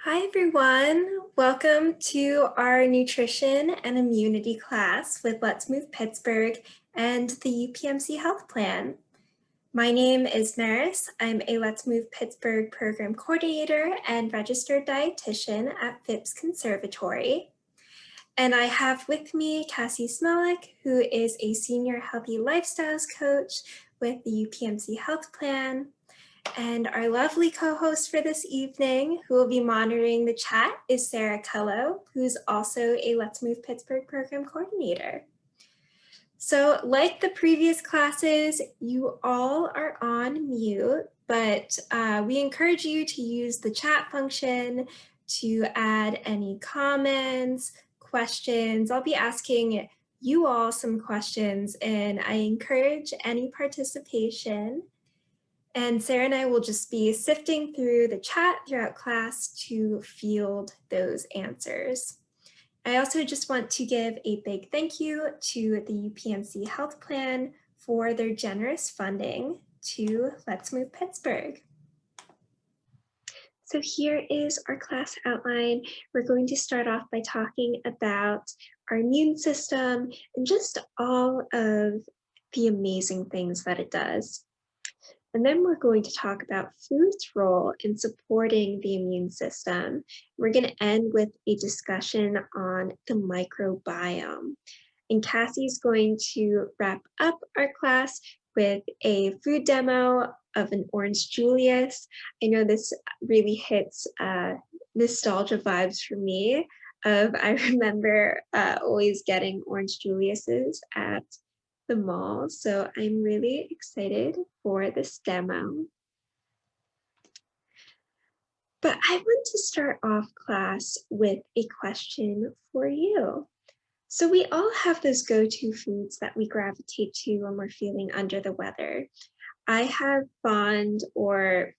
Hi everyone, welcome to our nutrition and immunity class with Let's Move Pittsburgh and the UPMC Health Plan. My name is Maris. I'm a Let's Move Pittsburgh program coordinator and registered dietitian at Phipps Conservatory. And I have with me Cassie Smolik, who is a senior healthy lifestyles coach with the UPMC Health Plan. And our lovely co-host for this evening, who will be monitoring the chat, is Sarah Cullo, who's also a Let's Move Pittsburgh program coordinator. So like the previous classes, you all are on mute, but we encourage you to use the chat function to add any comments, questions. I'll be asking you all some questions, and I encourage any participation. And Sarah and I will just be sifting through the chat throughout class to field those answers. I also just want to give a big thank you to the UPMC Health Plan for their generous funding to Let's Move Pittsburgh. So here is our class outline. We're going to start off by talking about our immune system and just all of the amazing things that it does. And then we're going to talk about food's role in supporting the immune system. We're going to end with a discussion on the microbiome. And Cassie's going to wrap up our class with a food demo of an Orange Julius. I know this really hits nostalgia vibes for me. I remember always getting Orange Juliuses at the mall, so I'm really excited for this demo. But I want to start off class with a question for you. So we all have those go-to foods that we gravitate to when we're feeling under the weather. I have fond, or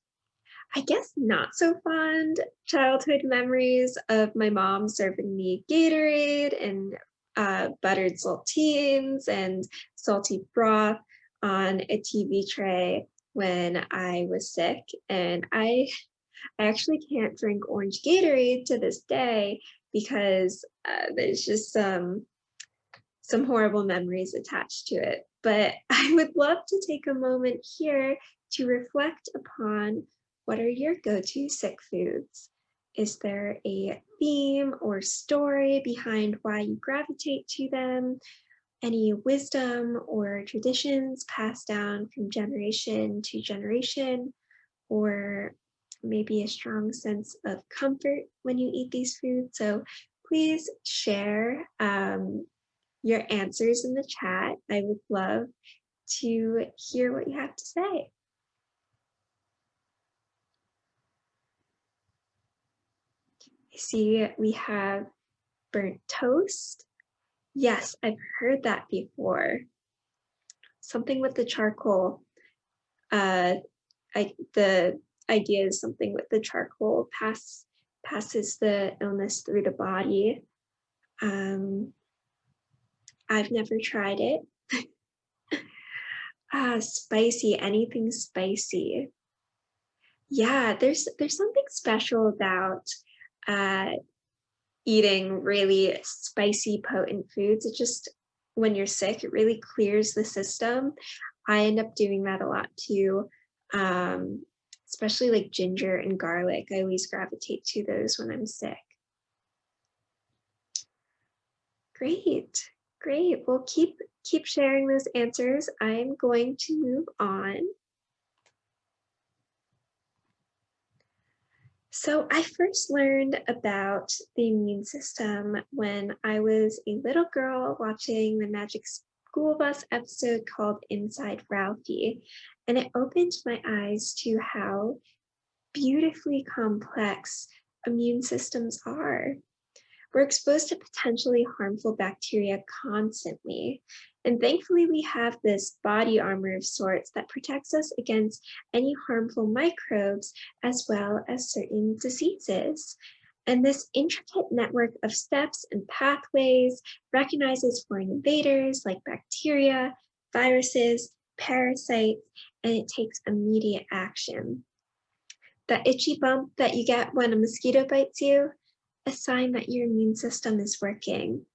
I guess not so fond, childhood memories of my mom serving me Gatorade and buttered saltines and salty broth on a TV tray when I was sick. And I actually can't drink orange Gatorade to this day because there's just some horrible memories attached to it. But I would love to take a moment here to reflect upon what are your go-to sick foods? Is there a theme or story behind why you gravitate to them? Any wisdom or traditions passed down from generation to generation? Or maybe a strong sense of comfort when you eat these foods? So please share your answers in the chat. I would love to hear what you have to say. I see we have burnt toast. Yes, I've heard that before. Something with the charcoal. The idea is something with the charcoal passes the illness through the body. I've never tried it. Spicy, anything spicy. Yeah, there's something special about eating really spicy, potent foods. It just, when you're sick, it really clears the system. I end up doing that a lot too, especially like ginger and garlic. I always gravitate to those when I'm sick. Great, great. Well, keep sharing those answers. I'm going to move on. So I first learned about the immune system when I was a little girl watching the Magic School Bus episode called Inside Ralphie, and it opened my eyes to how beautifully complex immune systems are. We're exposed to potentially harmful bacteria constantly. And thankfully, we have this body armor of sorts that protects us against any harmful microbes as well as certain diseases. And this intricate network of steps and pathways recognizes foreign invaders like bacteria, viruses, parasites, and it takes immediate action. That itchy bump that you get when a mosquito bites you, a sign that your immune system is working.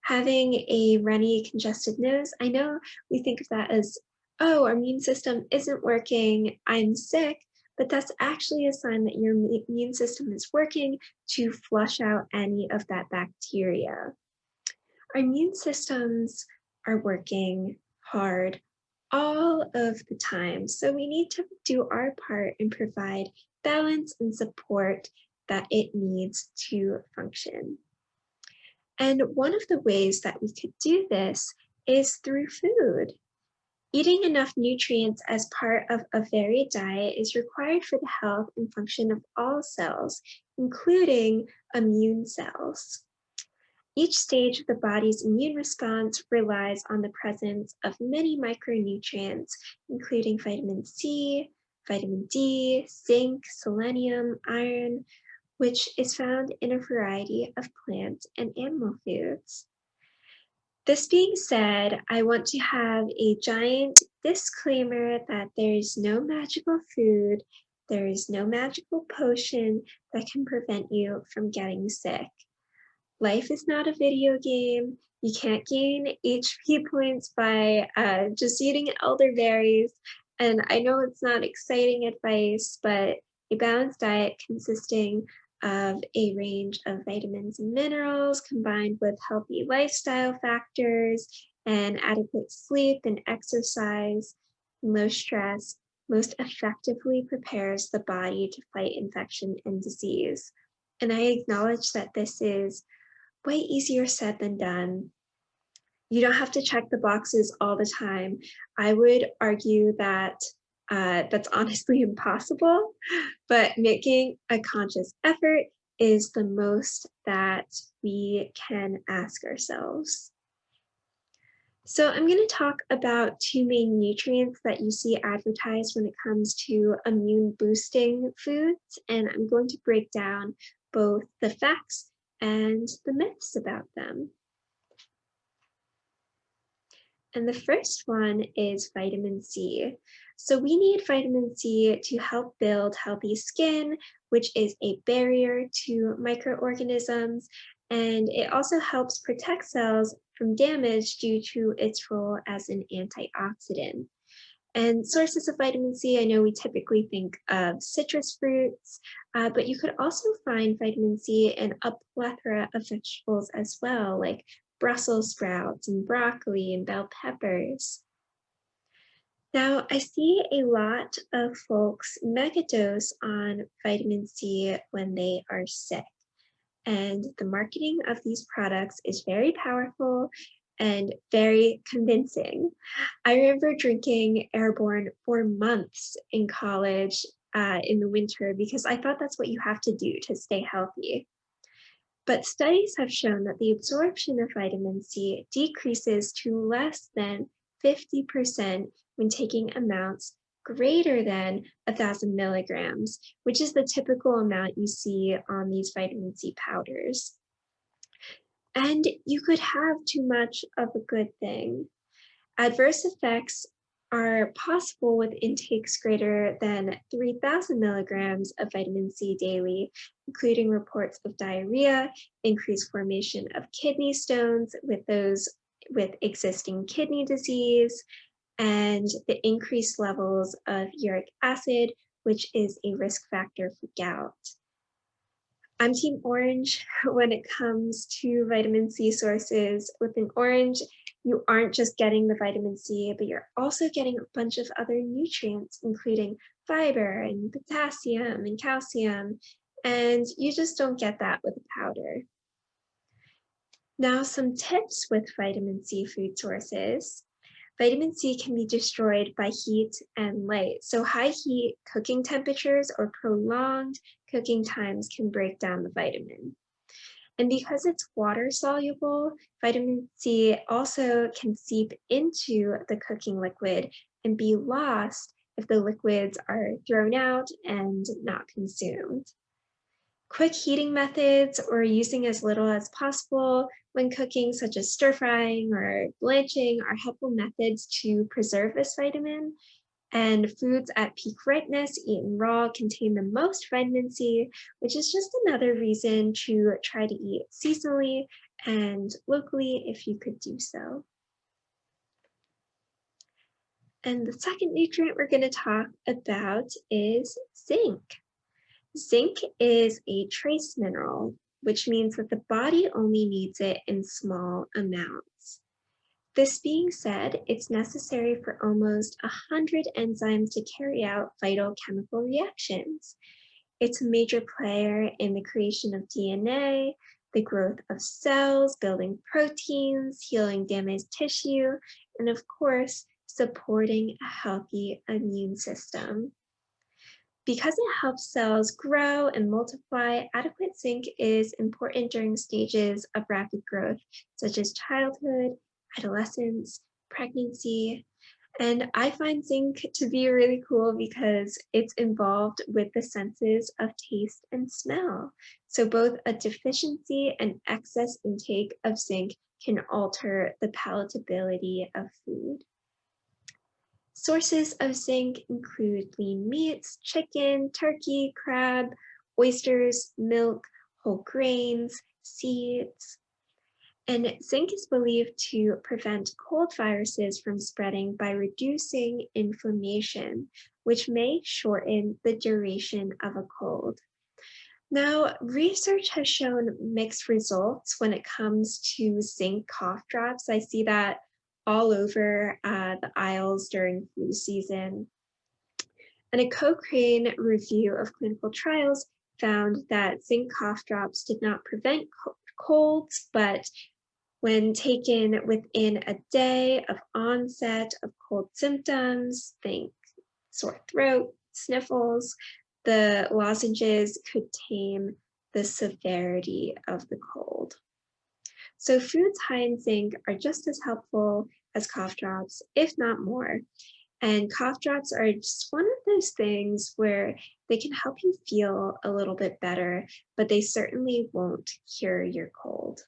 Having a runny, congested nose, I know we think of that as, oh, our immune system isn't working, I'm sick, but that's actually a sign that your immune system is working to flush out any of that bacteria. Our immune systems are working hard all of the time, so we need to do our part and provide balance and support that it needs to function. And one of the ways that we could do this is through food. Eating enough nutrients as part of a varied diet is required for the health and function of all cells, including immune cells. Each stage of the body's immune response relies on the presence of many micronutrients, including vitamin C, vitamin D, zinc, selenium, iron, which is found in a variety of plant and animal foods. This being said, I want to have a giant disclaimer that there is no magical food, there is no magical potion that can prevent you from getting sick. Life is not a video game. You can't gain HP points by just eating elderberries. And I know it's not exciting advice, but a balanced diet consisting of a range of vitamins and minerals combined with healthy lifestyle factors and adequate sleep and exercise and low stress most effectively prepares the body to fight infection and disease. And I acknowledge that this is way easier said than done. You don't have to check the boxes all the time. I would argue that that's honestly impossible, but making a conscious effort is the most that we can ask ourselves. So I'm going to talk about two main nutrients that you see advertised when it comes to immune boosting foods, and I'm going to break down both the facts and the myths about them. And the first one is vitamin C. So we need vitamin C to help build healthy skin, which is a barrier to microorganisms, and it also helps protect cells from damage due to its role as an antioxidant. And sources of vitamin C, I know we typically think of citrus fruits, but you could also find vitamin C in a plethora of vegetables as well, like Brussels sprouts and broccoli and bell peppers. Now, I see a lot of folks megadose on vitamin C when they are sick. And the marketing of these products is very powerful and very convincing. I remember drinking Airborne for months in college in the winter because I thought that's what you have to do to stay healthy. But studies have shown that the absorption of vitamin C decreases to less than 50% when taking amounts greater than 1,000 milligrams, which is the typical amount you see on these vitamin C powders. And you could have too much of a good thing. Adverse effects are possible with intakes greater than 3,000 milligrams of vitamin C daily, including reports of diarrhea, increased formation of kidney stones with those with existing kidney disease, and the increased levels of uric acid, which is a risk factor for gout. I'm Team Orange when it comes to vitamin C sources. With an orange, you aren't just getting the vitamin C, but you're also getting a bunch of other nutrients, including fiber and potassium and calcium, and you just don't get that with a powder. Now, some tips with vitamin C food sources. Vitamin C can be destroyed by heat and light. So high heat cooking temperatures or prolonged cooking times can break down the vitamin. And because it's water soluble, vitamin C also can seep into the cooking liquid and be lost if the liquids are thrown out and not consumed. Quick heating methods or using as little as possible when cooking, such as stir frying or blanching, are helpful methods to preserve this vitamin. And foods at peak ripeness, eaten raw, contain the most vitamin C, which is just another reason to try to eat seasonally and locally if you could do so. And the second nutrient we're going to talk about is zinc. Zinc is a trace mineral, which means that the body only needs it in small amounts. This being said, it's necessary for almost 100 enzymes to carry out vital chemical reactions. It's a major player in the creation of DNA, the growth of cells, building proteins, healing damaged tissue, and of course, supporting a healthy immune system. Because it helps cells grow and multiply, adequate zinc is important during stages of rapid growth, such as childhood, adolescence, pregnancy. And I find zinc to be really cool because it's involved with the senses of taste and smell. So both a deficiency and excess intake of zinc can alter the palatability of food. Sources of zinc include lean meats, chicken, turkey, crab, oysters, milk, whole grains, seeds. And zinc is believed to prevent cold viruses from spreading by reducing inflammation, which may shorten the duration of a cold. Now, research has shown mixed results when it comes to zinc cough drops. I see that all over the aisles during flu season. And a Cochrane review of clinical trials found that zinc cough drops did not prevent colds, but when taken within a day of onset of cold symptoms, think sore throat, sniffles, the lozenges could tame the severity of the cold. So foods high in zinc are just as helpful as cough drops, if not more. And cough drops are just one of those things where they can help you feel a little bit better, but they certainly won't cure your cold.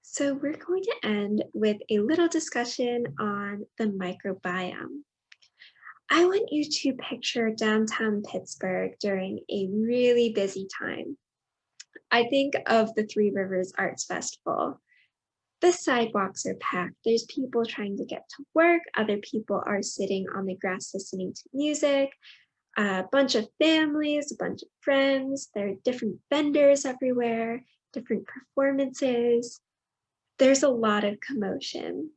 So we're going to end with a little discussion on the microbiome. I want you to picture downtown Pittsburgh during a really busy time. I think of the Three Rivers Arts Festival. The sidewalks are packed. There's people trying to get to work. Other people are sitting on the grass listening to music. A bunch of families, a bunch of friends. There are different vendors everywhere, different performances. There's a lot of commotion.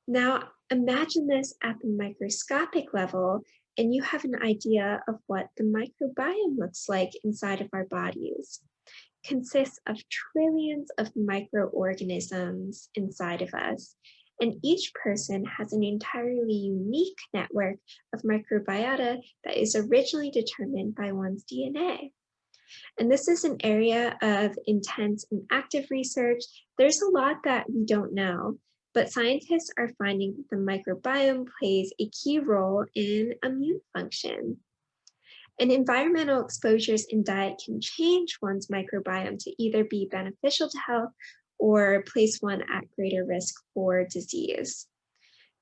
Now, imagine this at the microscopic level, and you have an idea of what the microbiome looks like inside of our bodies. It consists of trillions of microorganisms inside of us, and each person has an entirely unique network of microbiota that is originally determined by one's DNA. And this is an area of intense and active research. There's a lot that we don't know, but scientists are finding that the microbiome plays a key role in immune function. And environmental exposures in diet can change one's microbiome to either be beneficial to health or place one at greater risk for disease.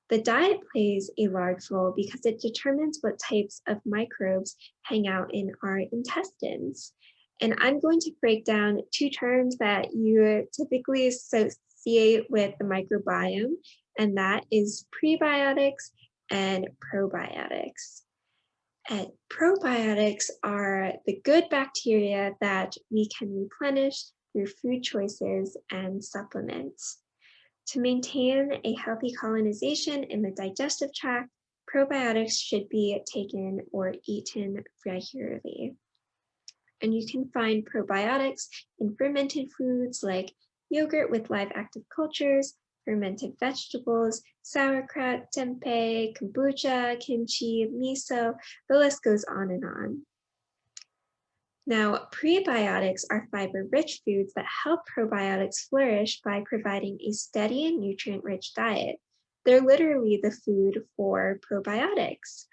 The diet plays a large role because it determines what types of microbes hang out in our intestines. And I'm going to break down two terms that you typically associate with the microbiome, and that is prebiotics and probiotics. And probiotics are the good bacteria that we can replenish through food choices and supplements. To maintain a healthy colonization in the digestive tract, probiotics should be taken or eaten regularly. And you can find probiotics in fermented foods like yogurt with live active cultures, fermented vegetables, sauerkraut, tempeh, kombucha, kimchi, miso, the list goes on and on. Now, prebiotics are fiber-rich foods that help probiotics flourish by providing a steady and nutrient-rich diet. They're literally the food for probiotics.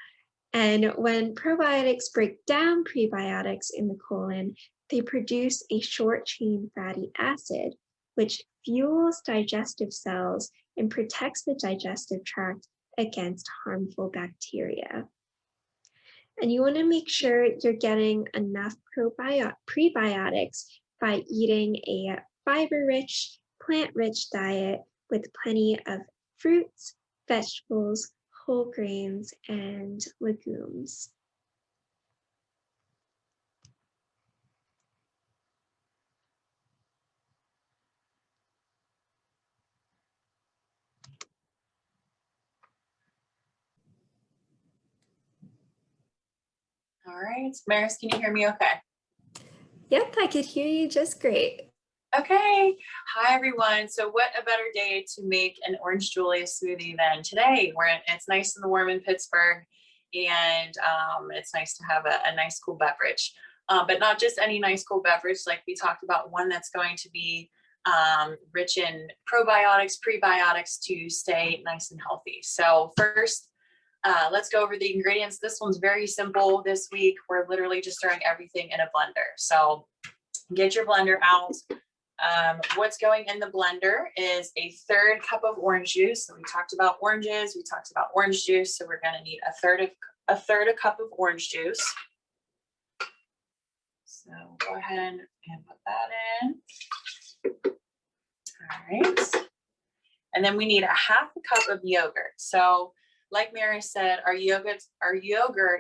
And when probiotics break down prebiotics in the colon, they produce a short-chain fatty acid, which fuels digestive cells and protects the digestive tract against harmful bacteria. And you want to make sure you're getting enough prebiotics by eating a fiber-rich, plant-rich diet with plenty of fruits, vegetables, whole grains, and legumes. All right, Maris, can you hear me okay? Yep, I could hear you just great. Okay, hi everyone. So what a better day to make an orange Julia smoothie than today. It's nice and warm in Pittsburgh, and it's nice to have a nice cool beverage. But not just any nice cool beverage, like we talked about, one that's going to be rich in probiotics, prebiotics to stay nice and healthy. So first, let's go over the ingredients. This one's very simple this week. We're literally just throwing everything in a blender. So get your blender out. What's going in the blender is a 1/3 cup of orange juice. So we talked about oranges, we talked about orange juice. So we're going to need a third a cup of orange juice. So go ahead and put that in. All right. And then we need a 1/2 cup of yogurt. So like Mary said, our yogurt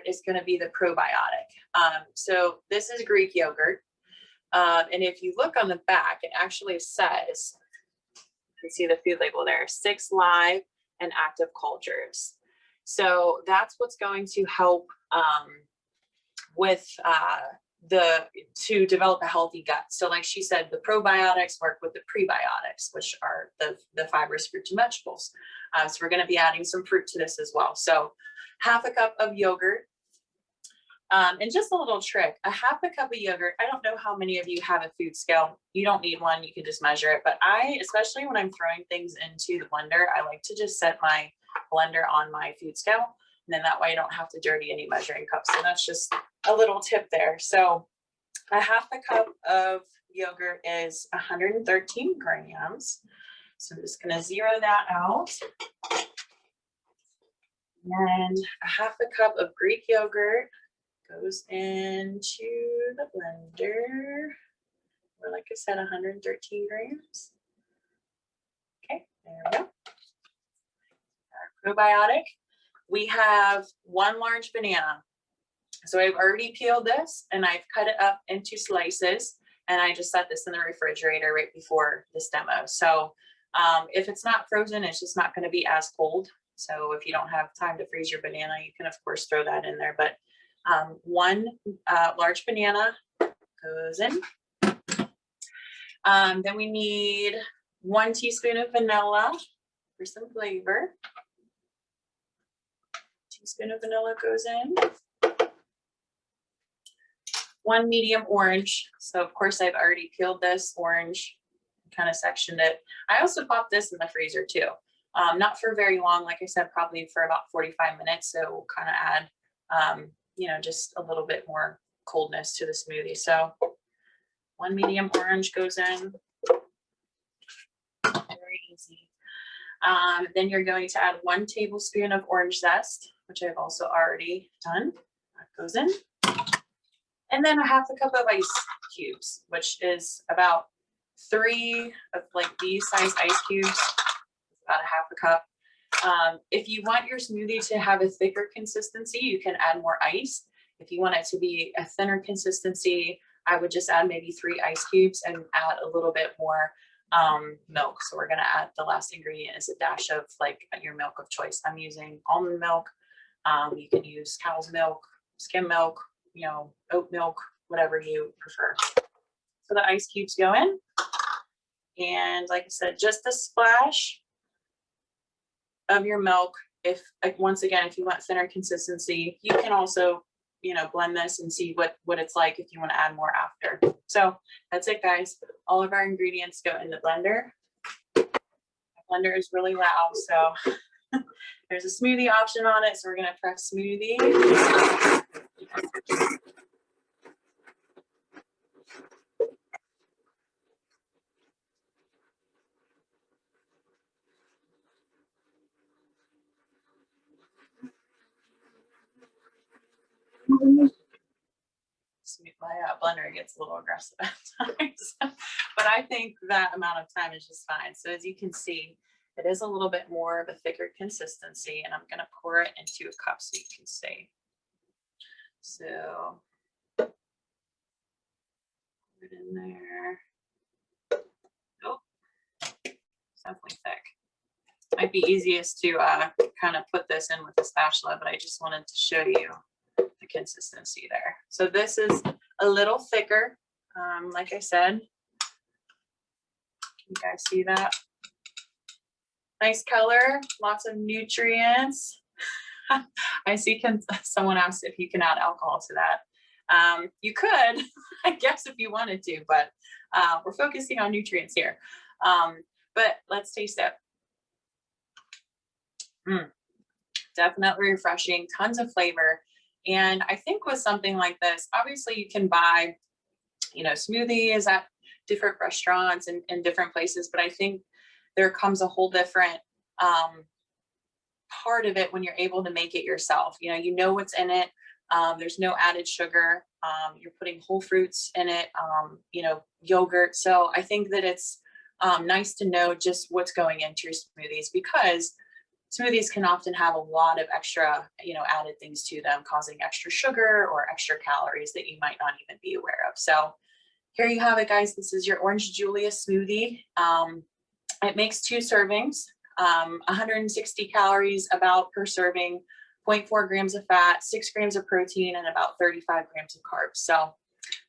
is going to be the probiotic. So this is Greek yogurt. And if you look on the back, it actually says, you can see the food label there, 6 live and active cultures. So that's what's going to help with to develop a healthy gut. So like she said, the probiotics work with the prebiotics, which are the fibers, fruits, and vegetables. So we're going to be adding some fruit to this as well. So 1/2 cup of yogurt. And just a little trick, a 1/2 cup of yogurt. I don't know how many of you have a food scale. You don't need one, you can just measure it. But especially when I'm throwing things into the blender, I like to just set my blender on my food scale. And then that way I don't have to dirty any measuring cups. So that's just a little tip there. So a 1/2 cup of yogurt is 113 grams. So I'm just gonna zero that out. And a 1/2 cup of Greek yogurt goes into the blender. Or like I said, 113 grams. Okay, there we go. Our probiotic. We have 1 large banana. So I've already peeled this and I've cut it up into slices, and I just set this in the refrigerator right before this demo. So if it's not frozen, it's just not going to be as cold. So if you don't have time to freeze your banana, you can of course throw that in there. But 1 large banana goes in. Then we need 1 teaspoon of vanilla for some flavor. Teaspoon of vanilla goes in. 1 medium orange. So of course I've already peeled this orange, kind of sectioned it. I also popped this in the freezer too. Not for very long, like I said, probably for about 45 minutes. So we'll kind of add, just a little bit more coldness to the smoothie. So 1 medium orange goes in. Very easy. Then you're going to add 1 tablespoon of orange zest, which I've also already done. That goes in. And then a 1/2 cup of ice cubes, which is about 3 of like these size ice cubes, about a 1/2 cup. If you want your smoothie to have a thicker consistency, you can add more ice. If you want it to be a thinner consistency, I would just add maybe 3 ice cubes and add a little bit more milk. So we're going to add, the last ingredient is a dash of like your milk of choice. I'm using almond milk. You can use cow's milk, skim milk, oat milk, whatever you prefer. So the ice cubes go in. And like I said, just a splash of your milk. If, once again, if you want thinner consistency, you can also, blend this and see what it's like if you want to add more after. So that's it, guys. All of our ingredients go in the blender. The blender is really loud, so there's a smoothie option on it. So we're going to press smoothie. My blender gets a little aggressive at times, but I think that amount of time is just fine. So as you can see, it is a little bit more of a thicker consistency, and I'm going to pour it into a cup so you can see. So put it in there. Oh, it's definitely thick. Might be easiest to kind of put this in with a spatula, but I just wanted to show you the consistency there. So this is a little thicker, like I said. You guys see that? Nice color, lots of nutrients. I see someone asked if you can add alcohol to that. You could, I guess, if you wanted to, but we're focusing on nutrients here. But let's taste it. Definitely refreshing, tons of flavor. And I think with something like this, obviously you can buy, smoothies at different restaurants and different places, but I think there comes a whole different part of it when you're able to make it yourself. You know what's in it. There's no added sugar. You're putting whole fruits in it, yogurt. So I think that it's nice to know just what's going into your smoothies, because smoothies can often have a lot of extra, added things to them, causing extra sugar or extra calories that you might not even be aware of. So here you have it, guys. This is your Orange Julia smoothie. It makes 2 servings, 160 calories about per serving, 0.4 grams of fat, 6 grams of protein, and about 35 grams of carbs. So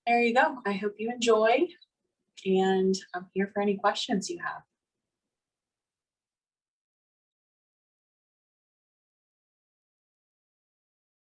there you go. I hope you enjoy, and I'm here for any questions you have.